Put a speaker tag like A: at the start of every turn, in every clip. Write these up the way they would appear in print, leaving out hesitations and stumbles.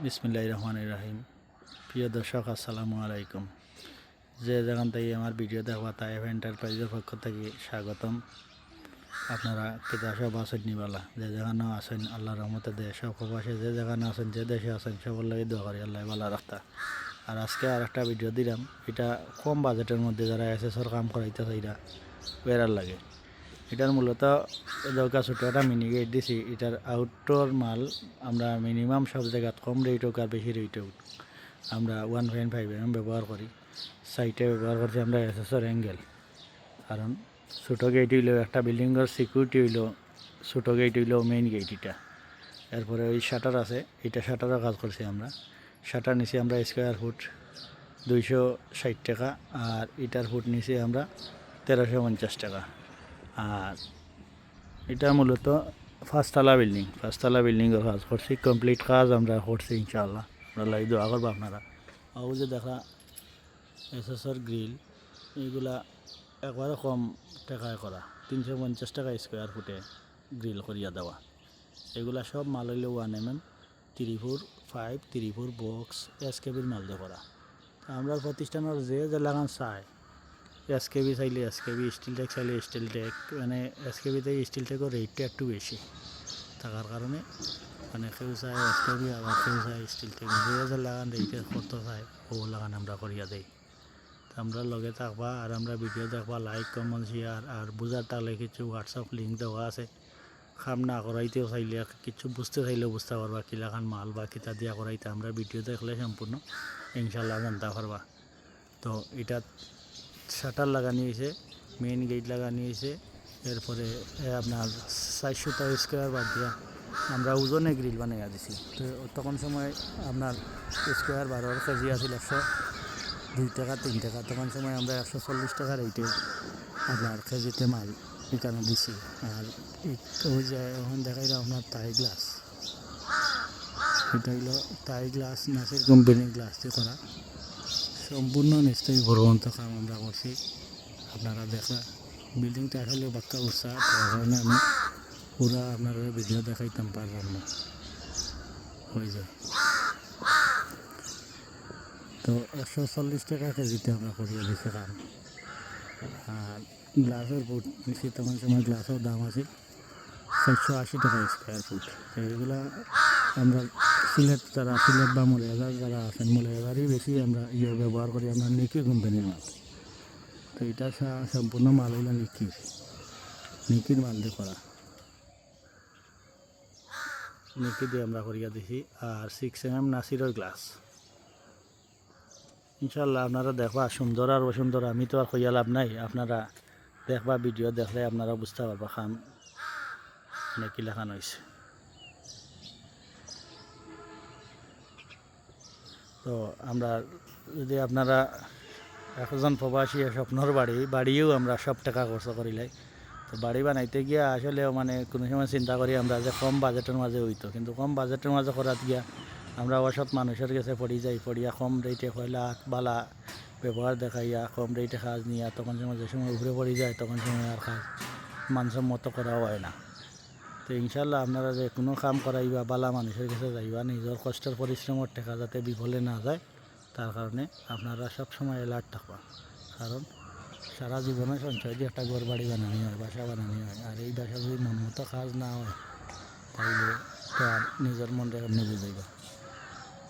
A: বিসমিল্লাহির রহমানির রহিম। প্রিয় দর্শক, আসসালামু আলাইকুম। যে যেখান থেকে আমার ভিডিও দেখবা তাইফ এন্টারপ্রাইজের পক্ষ থেকে স্বাগতম। আপনারা কেতা সব আছেন নিবালা, যে যেখানেও আছেন আল্লাহর রহমতে দেশ প্রবাসে যে যেখানে আছেন, যে দেশে আছেন, সবার লাগে দোয়া করি আল্লাহ ভালো রাখতা। আর আজকে আর একটা ভিডিও দিলাম, এটা কম বাজেটের মধ্যে যারা এসএসর কাম করাইতে চাইরা বেড়ার লাগে। এটার মূলত দরকার ছোটো একটা মিনি গেট দিছি। এটার আউটডোর মাল আমরা মিনিমাম সব জায়গাত কম রেট হোক আর বেশি রেট হোক আমরা 1.5 ব্যবহার করি। সাইটে ব্যবহার করছি আমরা এসএসর অ্যাঙ্গেল, কারণ ছোটো গেট হইল একটা বিল্ডিংয়ের সিকিউরিটি হইল ছোটো গেট হইল মেইন গেট। এটা এরপরে ওই শাটার আছে, এটা শাটারও কাজ করছি আমরা। শাটার নিচে আমরা স্কোয়ার ফুট 260 টাকা, আর ইটার ফুট নিচে আমরা 1350 টাকা। আর এটা মূলত পাঁচতলা বিল্ডিংয়ের কাজ করছি, কমপ্লিট কাজ আমরা করছি ইনশাআল্লাহ। আমরা লাই দোয়া করবো আপনারা। আও যে দেখা এসএসর গ্রিল, এইগুলা একবারে কম টাকায় করা, 350 টাকা স্কোয়ার ফুটে গ্রিল করিয়া দেওয়া। এগুলা সব মাল হইলে 1mm 3/4 5 3/4 বক্স SKBর মাল দিয়ে করা। আমরা প্রতিষ্ঠানের যে লাগান চায়, SKB চাইলে SKB, স্টিল টেক চাইলে স্টিল টেক, মানে SKB থেকে স্টিল টেকের রেটটা একটু বেশি থাকার কারণে মানে কেউ চায় SKB, আবার কেউ চায় স্টিল টেক। যে লাগান রেটে কত চায় ও লাগান আমরা করিয়া দেই। আমরা লগে থাকবা আর আমরা ভিডিও দেখবা, লাইক কমেন্ট শেয়ার। আর বুঝার তাহলে কিছু হোয়াটসঅ্যাপ লিঙ্ক দেওয়া আছে, কাম না করাইতেও চাইলে কিছু বুঝতে চাইলেও বুঝতে পারবা কি লাগান মাল বা কিতা দিয়া করাইতে। আমরা ভিডিও দেখলে সম্পূর্ণ ইনশাল্লাহ জানতে পারবা। তো এটা শাটার লাগানি হয়েছে, মেইন গেট লাগানি হয়েছে। এরপরে আপনার 400 স্কোয়ার বাদ দিয়া আমরা ওজনে গ্রিল বানাইয়া দিছি। তো তখন সময় আপনার স্কোয়ার 12 কেজি আছিল 102 টাকা 3 টাকা। তখন সময় আমরা 140 টাকা রেটে আপনার কেজিতে মাল এখানে দিছি। আর ওই যে এখন দেখাইল আপনার টাই গ্লাস, এটা হইল টাই গ্লাস, নাসির কোম্পানির গ্লাস দিয়ে করা। সম্পূর্ণ নিশ্চয়ই ভরবন্ত কাম আমরা করছি। আপনারা দেখা বিল্ডিংটা আসলে বাক্কা উৎসাহ, তার কারণে আমি পুরা আপনারা ভিডিও দেখাইতাম পারলাম না, হয়ে যায়। তো 140 টাকা কেজিতে আমরা করিয়ে দিছি কাম। আর গ্লাসের ফুট নিচ্ছি, তখন সময় গ্লাসের দাম আছে 480 টাকা স্কোয়ার ফুট। এইগুলা আমরা সিলেট বা মৌলভীবাজার যারা আছেন, মৌলভীবাজারই বেশি আমরা ব্যবহার করি, আমরা নিকি কোম্পানির মাল। তো এটা সম্পূর্ণ মাল হইল নিকির মাল দিয়ে করা, নিকি দিয়ে আমরা করিয়া দিছি। আর 6mm নাসিরের গ্লাস। ইনশাল্লাহ আপনারা দেখবা, সুন্দর আর অসুন্দর আমি তো আর কইয়া লাভ নাই। আপনারা দেখবা, ভিডিও দেখলে আপনারা বুঝতে পারবা খাম নাকি লেখানো হয়েছে। তো আমরা যদি আপনারা একজন প্রবাসী স্বপ্নর বাড়িও আমরা সব টাকা খরচ করিলাই। তো বাড়ি বানাইতে গিয়া আসলে মানে কোনো সময় চিন্তা করি আমরা যে কম বাজেটের মাঝে হইতো, কিন্তু কম বাজেটের মাঝে করাত গিয়া আমরা অসৎ মানুষের কাছে পড়িয়া কম রেটে কয়লা বালা ব্যবহার দেখাইয়া কম রেটে কাজ নিয়া, তখন সময় যে সময় উপরে পড়ে যায় তখন সময় আর কাজ মানসম্মত করা হয় না। তো ইনশাল্লাহ আপনারা যে কোনো কাম করাইবা, বালা মানুষের কাছে যাইবা, নিজের কষ্টের পরিশ্রমের টাকা যাতে বিফলে না যায়, তার কারণে আপনারা সবসময় অ্যালার্ট থাকবা। কারণ সারা জীবনে সঞ্চয় দিয়ে একটা ঘর বাড়ি বানানি হয়, বাসা বানানি হয়। আর এই বাসা যদি মন মতো কাজ না হয় তাইলে তো আর নিজের মনটা এমনি বুঝাইবা।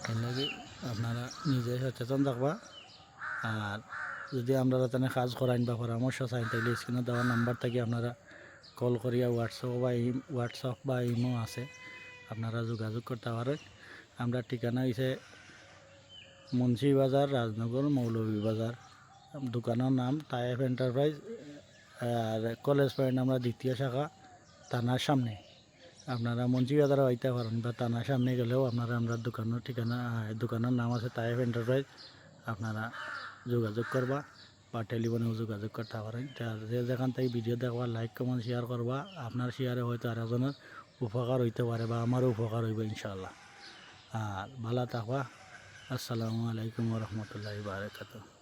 A: এর লাগে আপনারা নিজে সচেতন থাকবা। আর যদি আমরা তেনে কাজ করাইন বা পরামর্শ চাইন, তাইলে স্ক্রিনে দেওয়া নাম্বার থেকে আপনারা কল করিয়া হোয়াটসঅ্যাপ বা ইমো আছে, আপনারা যোগাযোগ করতে পারেন। আমরা ঠিকানা হয়েছে মুন্সিবাজার, রাজনগর, মৌলভীবাজার। দোকানের নাম টাইফ এন্টারপ্রাইজ। আর কলেজ পয়েন্ট আমরা দ্বিতীয় শাখা, থানার সামনে। আপনারা মুন্সিবাজারে হইতে পারেন বা থানার সামনে গেলেও আপনারা আমরা দোকানের ঠিকানা, দোকানের নাম আছে টাইফ এন্টারপ্রাইজ। আপনারা যোগাযোগ করবা বা টেলিফোনেও যোগাযোগ করতে পারেন। যে যেখান থেকে ভিডিও দেখবা, লাইক কমেন্ট শেয়ার করবা। আপনার শেয়ারে হয়তো আর একজনের উপকার হইতে পারে বা আমারও উপকার হইব ইনশাআল্লাহ। আর ভালো থাকবা। আসসালামু আলাইকুম ওয়া রাহমাতুল্লাহি ওয়া বারাকাতুহু।